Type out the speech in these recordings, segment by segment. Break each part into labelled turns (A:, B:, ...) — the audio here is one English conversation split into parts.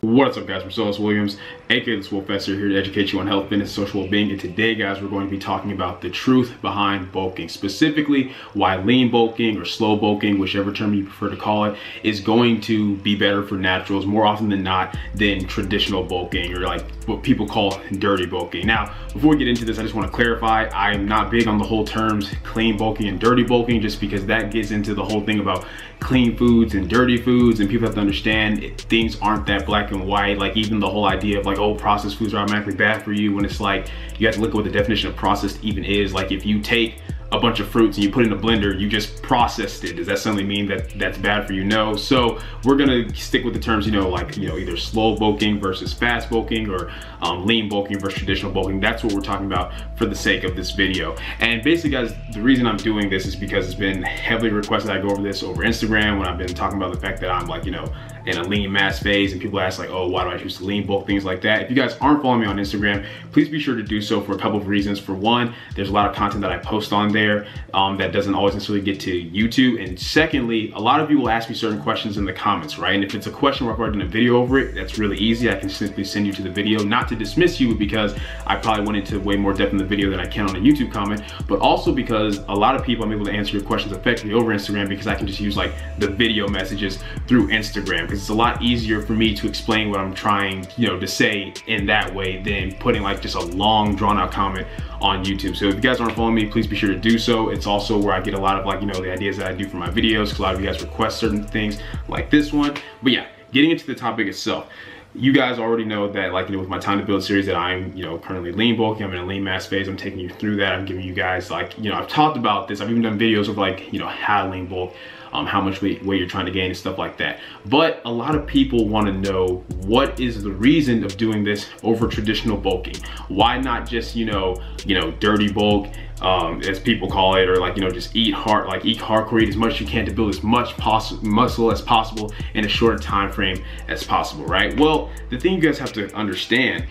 A: What's up, guys? I'm Williams, aka TheSwolefessor, here to educate you on health, fitness, social well-being. And today, guys, we're going to be talking about the truth behind bulking, specifically why lean bulking or slow bulking, whichever term you prefer to call it, is going to be better for naturals more often than not than traditional bulking, or like what people call dirty bulking. Now, before we get into this, I just want to clarify, I'm not big on the whole terms clean bulking and dirty bulking, just because that gets into the whole thing about clean foods and dirty foods, and people have to understand things aren't that black and white. Like even the whole idea of like, oh, processed foods are automatically bad for you, when it's like you have to look at what the definition of processed even is. Like if you take a bunch of fruits and you put it in a blender, you just processed it. Does that suddenly mean that that's bad for you? No. So we're gonna stick with the terms, like either slow bulking versus fast bulking, or lean bulking versus traditional bulking. That's what we're talking about for the sake of this video. And basically, guys, the reason I'm doing this is because it's been heavily requested I go over this over Instagram, when I've been talking about the fact that I'm like, in a lean mass phase, and people ask like, oh, why do I choose to lean bulk, things like that. If you guys aren't following me on Instagram, please be sure to do so for a couple of reasons. For one, there's a lot of content that I post on there that doesn't always necessarily get to YouTube. And secondly, a lot of you will ask me certain questions in the comments, right? And if it's a question where I've already done a video over it, that's really easy. I can simply send you to the video, not to dismiss you, because I probably went into way more depth in the video than I can on a YouTube comment, but also because a lot of people, I'm able to answer your questions effectively over Instagram, because I can just use like the video messages through Instagram, because it's a lot easier for me to explain what I'm trying, to say in that way than putting like just a long drawn out comment on YouTube. So if you guys aren't following me, please be sure to do so. It's also where I get a lot of like, the ideas that I do for my videos, because a lot of you guys request certain things like this one. But yeah, getting into the topic itself. You guys already know that, like, with my Time to Build series, that I'm, currently lean bulking. I'm in a lean mass phase. I'm taking you through that. I'm giving you guys, like, I've talked about this. I've even done videos of like, how to lean bulk, how much weight you're trying to gain and stuff like that. But a lot of people want to know, what is the reason of doing this over traditional bulking? Why not just, dirty bulk, as people call it, or like, just eat hardcore, eat as much as you can to build as much muscle as possible in a shorter time frame as possible, right? Well, the thing you guys have to understand,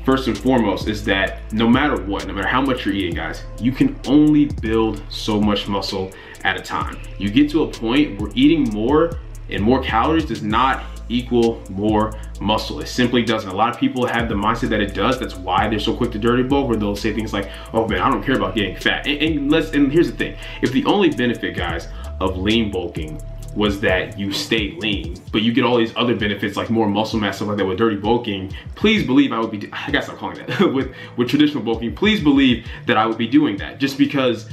A: first and foremost, is that no matter what, no matter how much you're eating, guys, you can only build so much muscle at a time. You get to a point where eating more and more calories does not equal more muscle. It simply doesn't. A lot of people have the mindset that it does. That's why they're so quick to dirty bulk, where they'll say things like, oh man, I don't care about getting fat. And here's the thing. If the only benefit, guys, of lean bulking was that you stay lean, but you get all these other benefits like more muscle mass, stuff like that with dirty bulking, please believe I gotta stop calling that with traditional bulking, please believe that I would be doing that, just because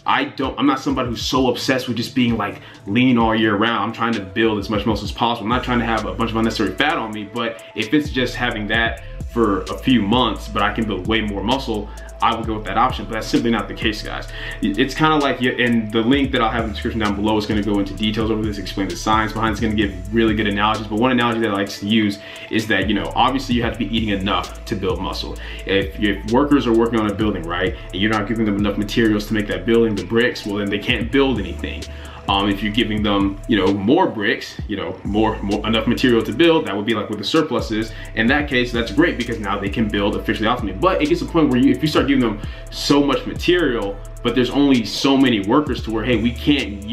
A: I'm not somebody who's so obsessed with just being like lean all year round. I'm trying to build as much muscle as possible. I'm not trying to have a bunch of unnecessary fat on me, but if it's just having that for a few months, but I can build way more muscle, I would go with that option. But that's simply not the case, guys. It's kind of like, and the link that I'll have in the description down below is going to go into details over this, explain the science behind it. It's going to give really good analogies. But one analogy that I like to use is that, obviously you have to be eating enough to build muscle. If workers are working on a building, right, and you're not giving them enough materials to make that building, the bricks, well, then they can't build anything. If you're giving them, more bricks, enough material to build, that would be like what the surplus is. In that case, that's great, because now they can build efficiently, optimally. But it gets to a point where if you start giving them so much material, but there's only so many workers to where, hey, we can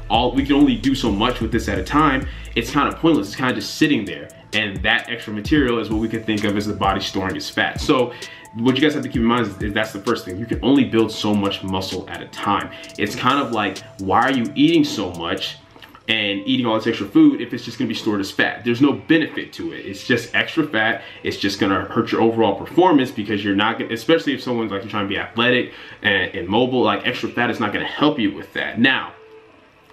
A: only do so much with this at a time, it's kind of pointless. It's kind of just sitting there. And that extra material is what we could think of as the body storing as fat. So what you guys have to keep in mind is that's the first thing. You can only build so much muscle at a time. It's kind of like, why are you eating so much and eating all this extra food if it's just gonna be stored as fat? There's no benefit to it. It's just extra fat. It's just gonna hurt your overall performance, because you're not gonna, especially if someone's like, you're trying to be athletic and mobile, like extra fat is not gonna help you with that. Now,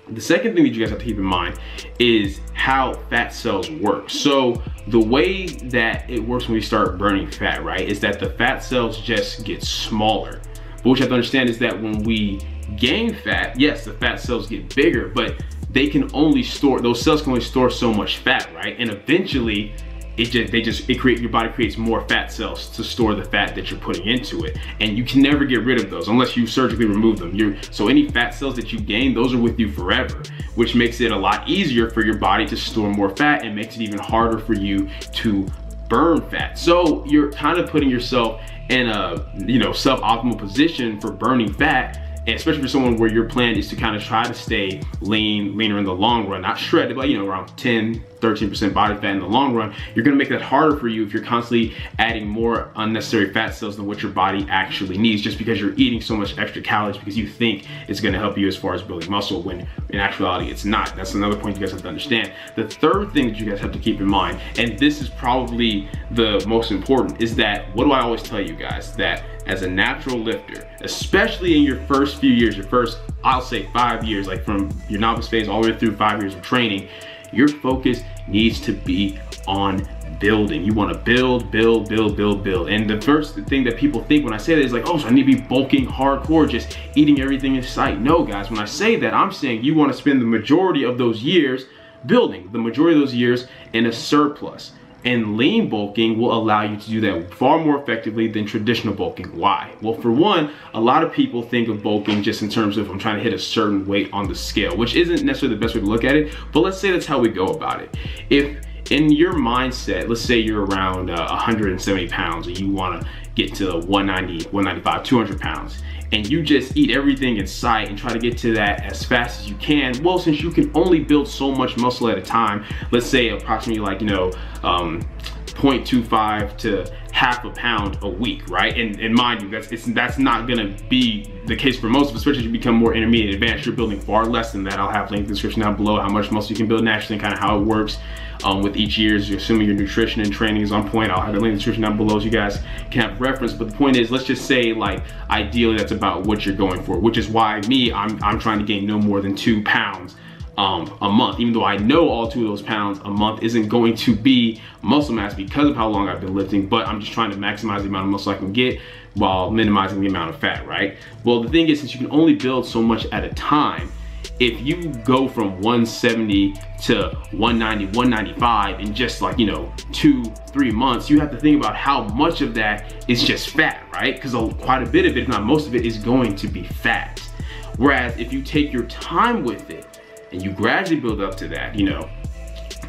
A: the second thing that you guys have to keep in mind is how fat cells work. So the way that it works when we start burning fat, right, is that the fat cells just get smaller. But what you have to understand is that when we gain fat, yes, the fat cells get bigger, but those cells can only store so much fat, right? And eventually your body creates more fat cells to store the fat that you're putting into it, and you can never get rid of those unless you surgically remove them. So any fat cells that you gain, those are with you forever, which makes it a lot easier for your body to store more fat, and makes it even harder for you to burn fat. So you're kind of putting yourself in a suboptimal position for burning fat, and especially for someone where your plan is to kind of try to stay leaner in the long run, not shredded, but around 10, 13% body fat in the long run, you're gonna make that harder for you if you're constantly adding more unnecessary fat cells than what your body actually needs, just because you're eating so much extra calories because you think it's gonna help you as far as building muscle, when in actuality it's not. That's another point you guys have to understand. The third thing that you guys have to keep in mind, and this is probably the most important, is that, what do I always tell you guys? That as a natural lifter, especially in your first few years, your first, I'll say 5 years, like from your novice phase all the way through 5 years of training, your focus needs to be on building. You want to build, build, build, build, build. And the first thing that people think when I say that is like, oh, so I need to be bulking hardcore, just eating everything in sight. No, guys, when I say that, I'm saying you want to spend the majority of those years building, the majority of those years in a surplus. And lean bulking will allow you to do that far more effectively than traditional bulking. Why? Well, for one, a lot of people think of bulking just in terms of, I'm trying to hit a certain weight on the scale, which isn't necessarily the best way to look at it, but let's say that's how we go about it. If in your mindset, let's say you're around 170 pounds and you want to get to 190, 195, 200 pounds, and you just eat everything in sight and try to get to that as fast as you can, well, since you can only build so much muscle at a time, let's say approximately like, 0.25 to half a pound a week, right? And mind you, that's not gonna be the case for most of us, especially as you become more intermediate advanced. You're building far less than that. I'll have link in the description down below how much muscle you can build naturally and kind of how it works with each year, assuming your nutrition and training is on point. I'll have a link in the description down below so you guys can have reference. But the point is, let's just say like ideally that's about what you're going for, which is why I'm trying to gain no more than 2 pounds a month, even though I know all 2 of those pounds a month isn't going to be muscle mass because of how long I've been lifting, but I'm just trying to maximize the amount of muscle I can get while minimizing the amount of fat, right? Well, the thing is, since you can only build so much at a time, if you go from 170 to 190, 195 in just like, 2-3 months, you have to think about how much of that is just fat, right? Because quite a bit of it, if not most of it, is going to be fat. Whereas if you take your time with it and you gradually build up to that,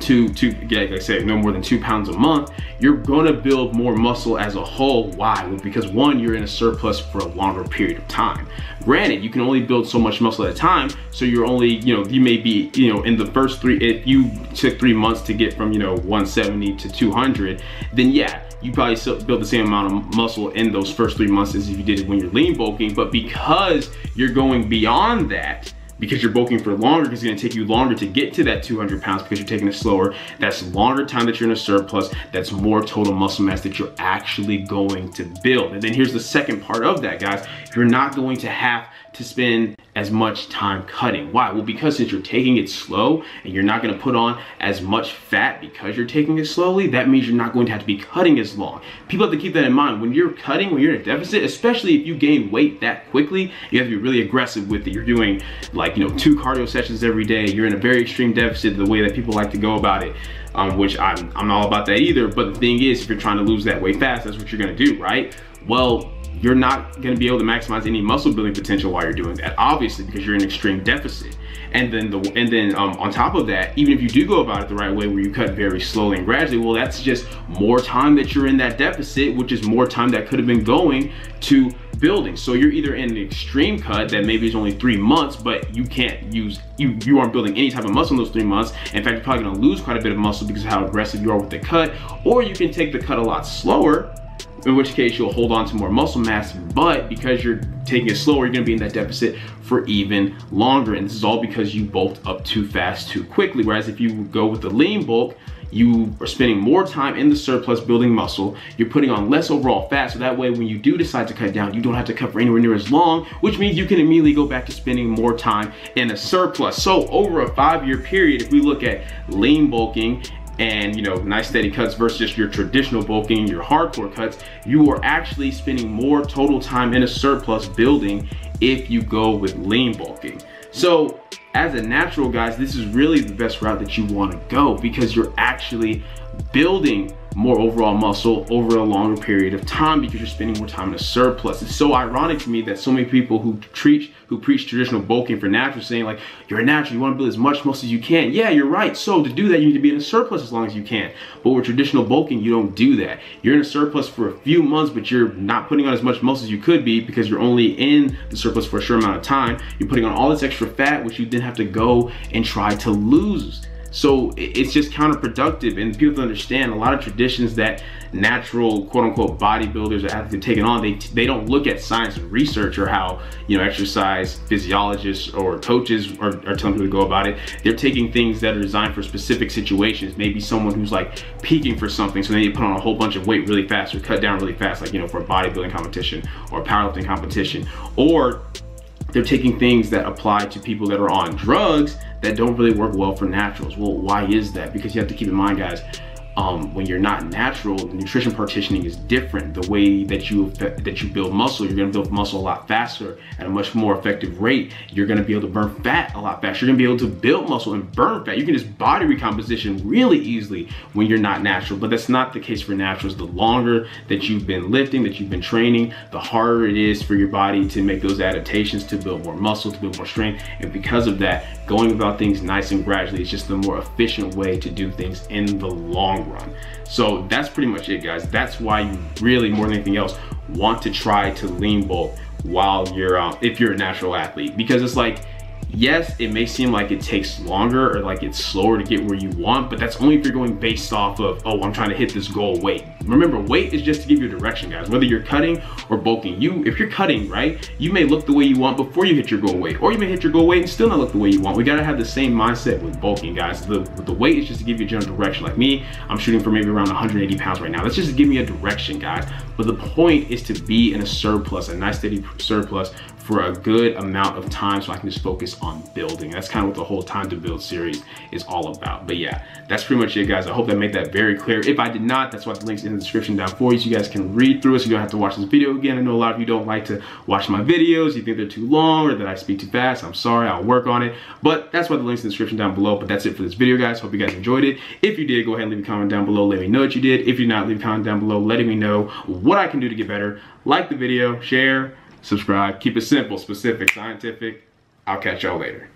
A: like I said, no more than 2 pounds a month, you're gonna build more muscle as a whole. Why? Well, because one, you're in a surplus for a longer period of time. Granted, you can only build so much muscle at a time, so you're only, you may be, in the first 3, if you took 3 months to get from, 170 to 200, then yeah, you probably still build the same amount of muscle in those first 3 months as if you did it when you're lean bulking. But because you're going beyond that, because you're bulking for longer, because it's gonna take you longer to get to that 200 pounds because you're taking it slower, that's longer time that you're in a surplus, that's more total muscle mass that you're actually going to build. And then here's the second part of that, guys. You're not going to have to spend as much time cutting. Why? Well, because since you're taking it slow and you're not gonna put on as much fat because you're taking it slowly, that means you're not going to have to be cutting as long. People have to keep that in mind. When you're cutting, when you're in a deficit, especially if you gain weight that quickly, you have to be really aggressive with it. You're doing like, 2 cardio sessions every day. You're in a very extreme deficit, the way that people like to go about it, which I'm not all about that either. But the thing is, if you're trying to lose that weight fast, that's what you're gonna do, right? Well, you're not gonna be able to maximize any muscle building potential while you're doing that, obviously, because you're in extreme deficit. And then on top of that, even if you do go about it the right way, where you cut very slowly and gradually, well, that's just more time that you're in that deficit, which is more time that could have been going to building. So you're either in an extreme cut that maybe is only 3 months, but you can't use, you aren't building any type of muscle in those 3 months. In fact, you're probably gonna lose quite a bit of muscle because of how aggressive you are with the cut. Or you can take the cut a lot slower, in which case you'll hold on to more muscle mass, but because you're taking it slower, you're gonna be in that deficit for even longer. And this is all because you bulked up too fast, too quickly. Whereas if you go with the lean bulk, you are spending more time in the surplus building muscle, you're putting on less overall fat, so that way when you do decide to cut down, you don't have to cut for anywhere near as long, which means you can immediately go back to spending more time in a surplus. So over a 5-year period, if we look at lean bulking and nice steady cuts versus just your traditional bulking, your hardcore cuts, you are actually spending more total time in a surplus building if you go with lean bulking. So as a natural, guys, this is really the best route that you want to go, because you're actually building more overall muscle over a longer period of time because you're spending more time in a surplus. It's so ironic to me that so many people who preach traditional bulking for natural, saying like, you're a natural, you want to build as much muscle as you can. Yeah, you're right. So to do that, you need to be in a surplus as long as you can. But with traditional bulking, you don't do that. You're in a surplus for a few months, but you're not putting on as much muscle as you could be because you're only in the surplus for a short amount of time. You're putting on all this extra fat, which you then have to go and try to lose. So it's just counterproductive, and people understand a lot of traditions that natural quote-unquote bodybuilders or athletes are taking on, they don't look at science and research or how, you know, exercise physiologists or coaches are telling people to go about it. They're taking things that are designed for specific situations. Maybe someone who's like peaking for something, so they put on a whole bunch of weight really fast or cut down really fast, like, you know, for a bodybuilding competition or a powerlifting competition. Or they're taking things that apply to people that are on drugs that don't really work well for naturals. Well, why is that? Because you have to keep in mind, guys, when you're not natural, the nutrition partitioning is different. The way that you build muscle, you're gonna build muscle a lot faster at a much more effective rate. You're gonna be able to burn fat a lot faster. You're gonna be able to build muscle and burn fat. You can just body recomposition really easily when you're not natural, but that's not the case for naturals. The longer that you've been lifting, that you've been training, the harder it is for your body to make those adaptations to build more muscle, to build more strength. And because of that, going about things nice and gradually is just the more efficient way to do things in the long run. So that's pretty much it, guys. That's why you really, more than anything else, want to try to lean bulk while you're if you're a natural athlete, because it's like, yes, it may seem like it takes longer or like it's slower to get where you want, but that's only if you're going based off of, oh, I'm trying to hit this goal weight. Remember, weight is just to give you a direction, guys. Whether you're cutting or bulking, if you're cutting, right, you may look the way you want before you hit your goal weight, or you may hit your goal weight and still not look the way you want. We gotta have the same mindset with bulking, guys. The weight is just to give you a general direction. Like me, I'm shooting for maybe around 180 pounds right now. That's just to give me a direction, guys. But the point is to be in a surplus, a nice steady surplus, for a good amount of time, so I can just focus on building. That's kind of what the whole Time to Build series is all about. But yeah, that's pretty much it, guys. I hope that made that very clear. If I did not, that's why the link's in the description down for you, so you guys can read through it, so you don't have to watch this video again. I know a lot of you don't like to watch my videos. You think they're too long or that I speak too fast. I'm sorry, I'll work on it. But that's why the link's in the description down below. But that's it for this video, guys. Hope you guys enjoyed it. If you did, go ahead and leave a comment down below. Let me know what you did. If you're not, leave a comment down below letting me know what I can do to get better. Like the video, share, subscribe. Keep it simple, specific, scientific. I'll catch y'all later.